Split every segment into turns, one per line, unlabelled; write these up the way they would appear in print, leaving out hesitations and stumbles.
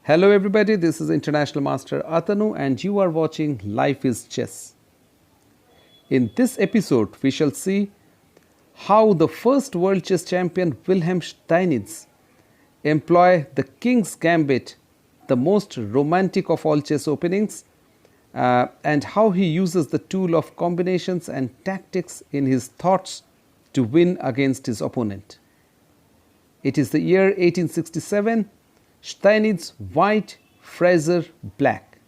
Hello everybody, this is International Master Atanu and you are watching Life is Chess. In this episode, we shall see how the first world chess champion Wilhelm Steinitz employ the King's Gambit, the most romantic of all chess openings, and how he uses the tool of combinations and tactics in his thoughts to win against his opponent. It is the year 1867. Steinitz, white, Fraser, black.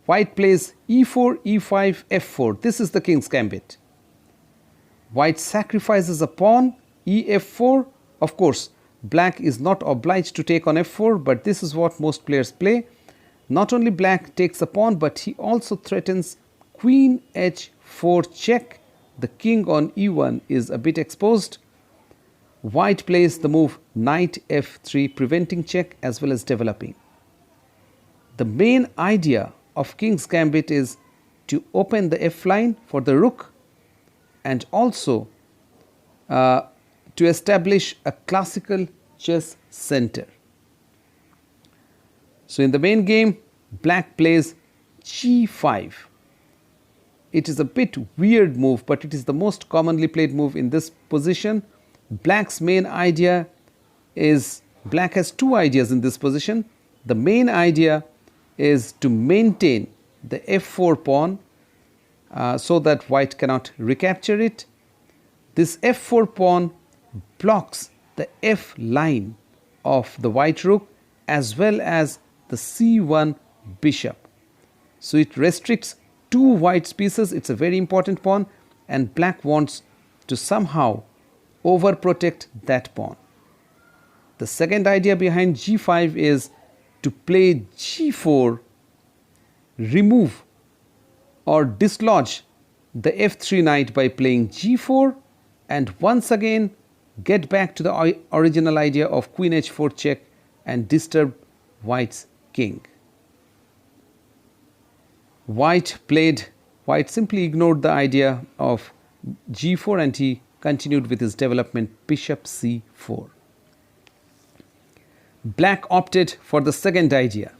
White plays e4, e5, f4. This is the King's Gambit. White sacrifices a pawn, ef4. Of course, black is not obliged to take on f4, but this is what most players play. Not only black takes a pawn, but he also threatens queen h4 check. The king on e1 is a bit exposed. White plays the move knight f3, preventing check as well as developing. The main idea of King's Gambit is to open the f line for the rook and also to establish a classical chess center. So in the main game, black plays g5. It is a bit weird move, but it is the most commonly played move in this position. Black's main idea is, black has two ideas in this position. The main idea is to maintain the f4 pawn so that white cannot recapture it. This f4 pawn blocks the f line of the white rook as well as the c1 bishop. So it restricts two white's pieces. It's a very important pawn and black wants to somehow overprotect that pawn. The second idea behind g5 is to play g4, remove or dislodge the f3 knight by playing g4, and once again get back to the original idea of queen h4 check and disturb white's king. White simply ignored the idea of g4 and he continued with his development bishop c4. Black opted for the second idea.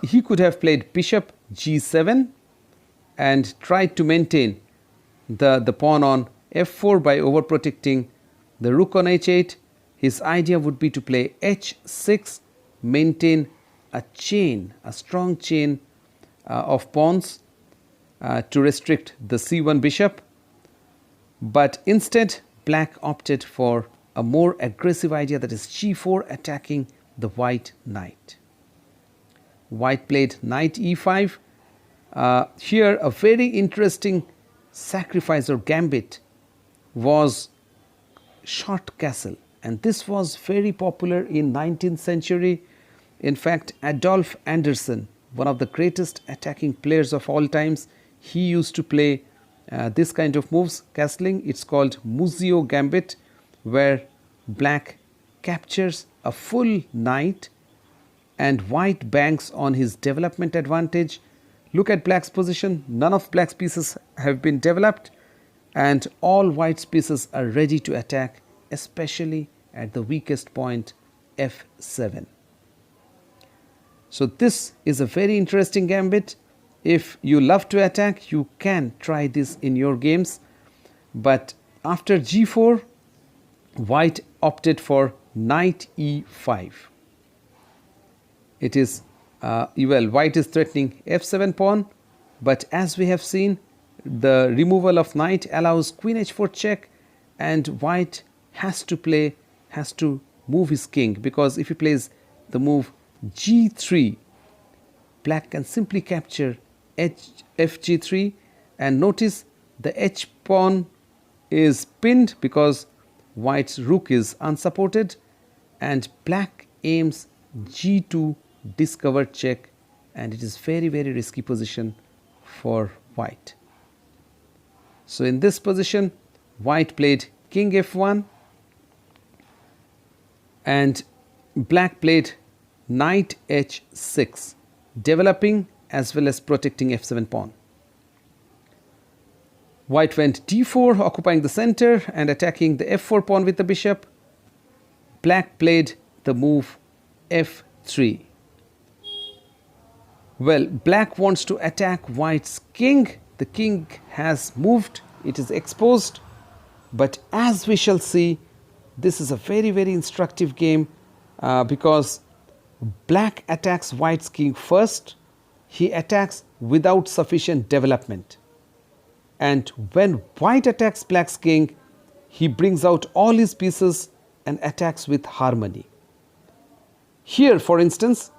He could have played bishop g7 and tried to maintain the pawn on f4 by overprotecting the rook on h8. His idea would be to play h6, maintain a strong chain of pawns to restrict the c1 bishop. But instead, black opted for a more aggressive idea, that is g4, attacking the white knight. White played knight e5. Here a very interesting sacrifice or gambit was short castle, and this was very popular in 19th century. In fact, Adolf Anderssen, one of the greatest attacking players of all times, he used to play this kind of moves, castling. It's called Muzio Gambit, where black captures a full knight and white banks on his development advantage. Look at black's position. None of black's pieces have been developed and all white's pieces are ready to attack, especially at the weakest point, f7. So this is a very interesting gambit. If you love to attack, you can try this in your games. But after g4, white opted for knight e5. It is, white is threatening f7 pawn, but as we have seen, the removal of knight allows queen h4 check, and white has to move his king, because if he plays the move g3, black can simply capture fg3, and notice the h pawn is pinned because white's rook is unsupported, and black aims g2, discovered check, and it is very risky position for white. So in this position, white played king f1 and black played knight h6, developing as well as protecting f7 pawn. White went d4, occupying the center and attacking the f4 pawn with the bishop. Black played the move f3. h3. Well, black wants to attack white's king. The king has moved, it is exposed. But as we shall see, this is a very, very instructive game because black attacks white's king first. He attacks without sufficient development. And when white attacks black's king, he brings out all his pieces and attacks with harmony. Here, for instance,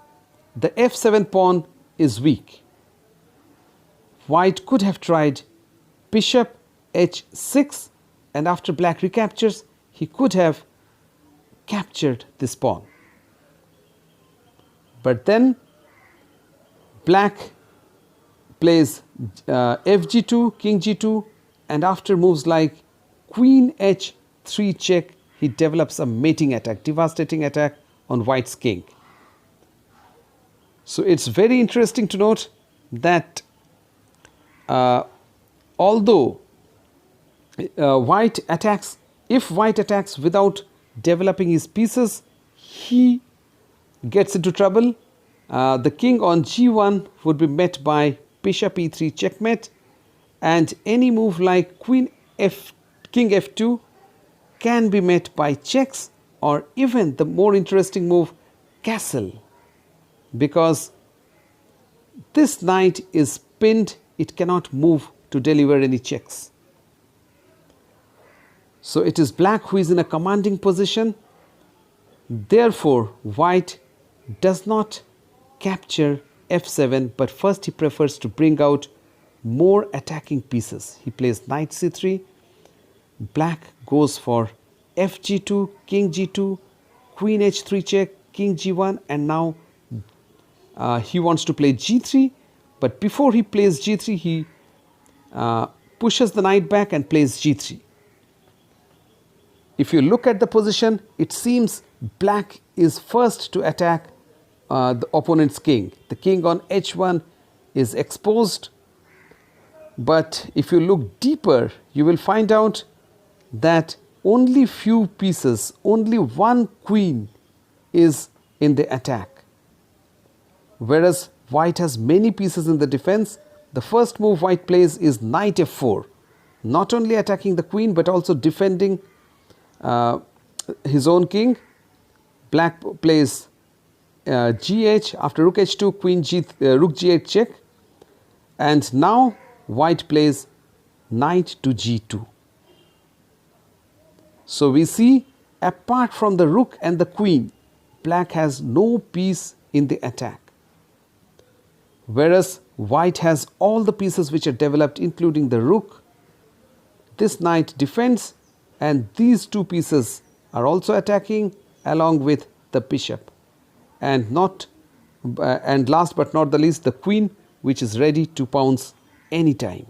the f7 pawn is weak. White could have tried bishop h6, and after black recaptures, he could have captured this pawn. But then black plays fg2, king g2, and after moves like queen h3 check, he develops a mating attack, devastating attack on white's king. So it's very interesting to note that although white attacks, if white attacks without developing his pieces, he gets into trouble. The king on g1 would be met by bishop e3 checkmate, and any move like king f2 can be met by checks, or even the more interesting move castle, because this knight is pinned, it cannot move to deliver any checks. So it is black who is in a commanding position. Therefore, white does not capture f7, but first he prefers to bring out more attacking pieces. He plays knight c3, black goes for fg2, king g2, queen h3 check, king g1, and now he wants to play g3, but before he plays g3, he pushes the knight back and plays g3. If you look at the position, it seems black is first to attack the opponent's king. The king on h1 is exposed, but if you look deeper, you will find out that only few pieces, only one queen is in the attack, whereas white has many pieces in the defense. The first move white plays is knight f4, not only attacking the queen but also defending his own king. Black plays gh, after rook h2, queen rook g8 check, and now white plays knight to g2. So we see, apart from the rook and the queen, black has no piece in the attack, whereas white has all the pieces which are developed, including the rook. This knight defends, and these two pieces are also attacking along with the bishop, and last but not the least, the queen, which is ready to pounce anytime.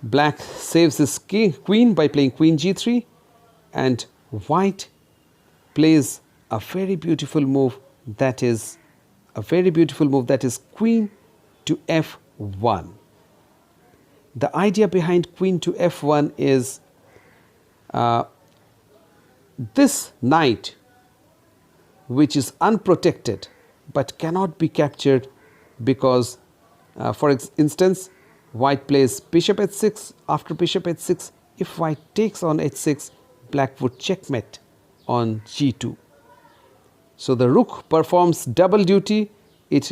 Black saves his queen by playing queen g3, and white plays a very beautiful move, that is queen to f1. The idea behind queen to f1 is this knight, which is unprotected but cannot be captured, because for instance, white plays bishop h6. After bishop h6, if white takes on h6, black would checkmate on g2. So the rook performs double duty. It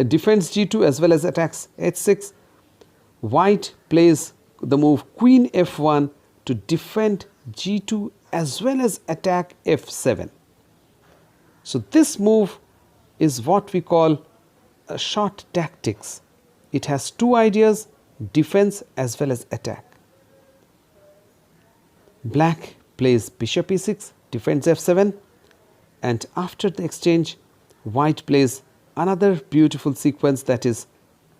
defends g2 as well as attacks h6. White plays the move queen f1 to defend g2 as well as attack f7. So this move is what we call a short tactics. It has two ideas, defense as well as attack. Black plays bishop e6, defends f7, and after the exchange, white plays another beautiful sequence, that is,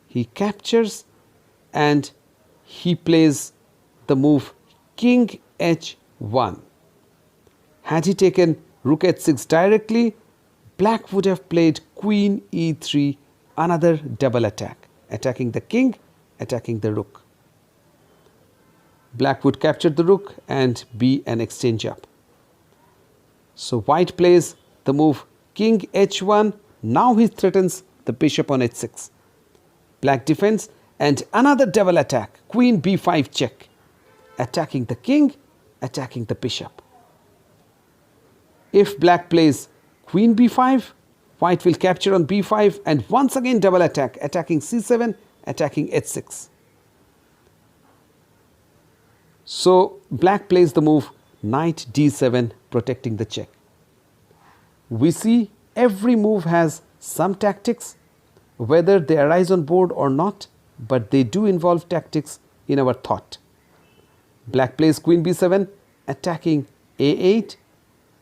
he captures and he plays the move king h1. Had he taken rook h6 directly, black would have played queen e3, another double attack, attacking the king, attacking the rook. Black would capture the rook and be an exchange up. So white plays the move king h1. Now he threatens the bishop on h6. Black defends and another double attack, queen b5 check, attacking the king, attacking the bishop. If black plays queen b5, white will capture on b5 and once again double attack, attacking c7, attacking h6. So black plays the move knight d7, protecting the check. We see every move has some tactics, whether they arise on board or not, but they do involve tactics in our thought. Black plays queen b7, attacking a8,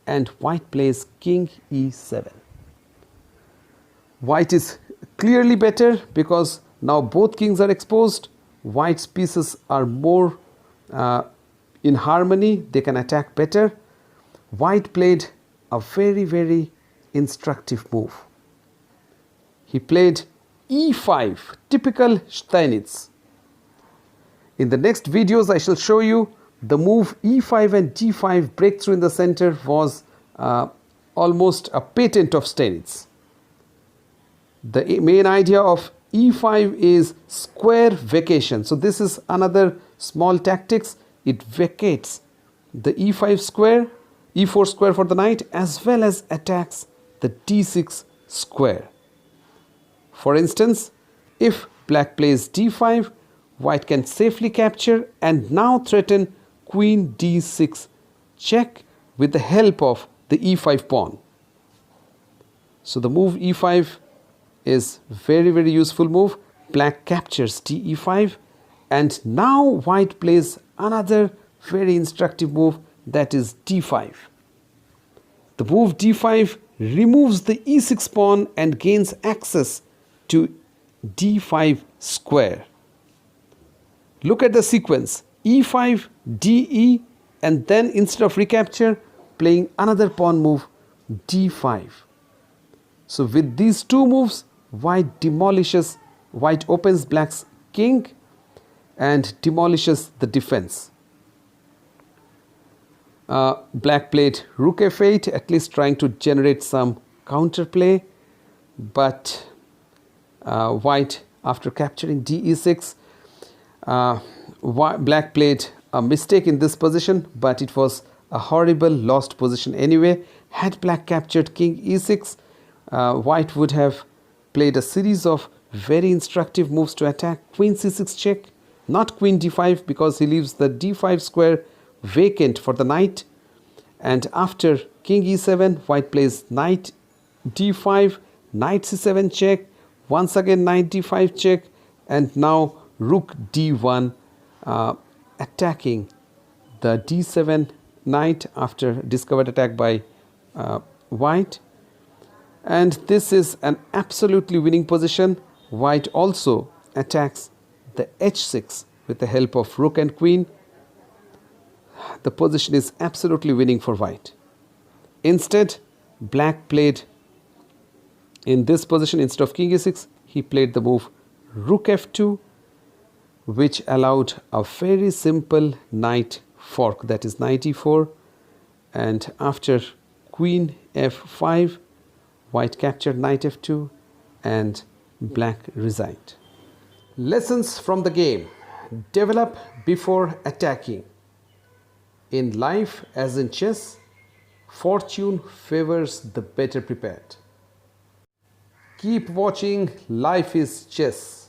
and white plays king e7. White is clearly better because now both kings are exposed. White's pieces are more in harmony, they can attack better. White played a very instructive move. He played e5, typical Steinitz. In the next videos I shall show you the move e5 and d5 breakthrough in the center was almost a patent of Steinitz. The main idea of e5 is square vacation. So this is another small tactics. It vacates the e5 square, e4 square for the knight, as well as attacks the d6 square. For instance, if black plays d5, white can safely capture and now threaten queen d6 check with the help of the e5 pawn. So the move e5 is very useful move. Black captures d5 and now white plays another very instructive move, that is d5. The move d5 removes the e6 pawn and gains access to d5 square. Look at the sequence, e5, de, and then instead of recapture, playing another pawn move, d5. So with these two moves, white opens black's king and demolishes the defense. Black played rook f8, at least trying to generate some counterplay, but white, after capturing de6, black played a mistake in this position, but it was a horrible lost position anyway. Had black captured king e6, white would have played a series of very instructive moves to attack queen c6 check, not queen d5, because he leaves the d5 square vacant for the knight. And after king e7, white plays knight d5, knight c7 check, once again knight d5 check, and now rook d1, attacking the d7 knight after discovered attack by white. And this is an absolutely winning position. White also attacks the h6 with the help of rook and queen. The position is absolutely winning for white. Instead, black played in this position, instead of king e6, he played the move rook f2, which allowed a very simple knight fork, that is knight e4. And after queen f5, white captured knight f2 and black resigned. Lessons from the game: develop before attacking. In life, as in chess, fortune favors the better prepared. Keep watching Life is Chess.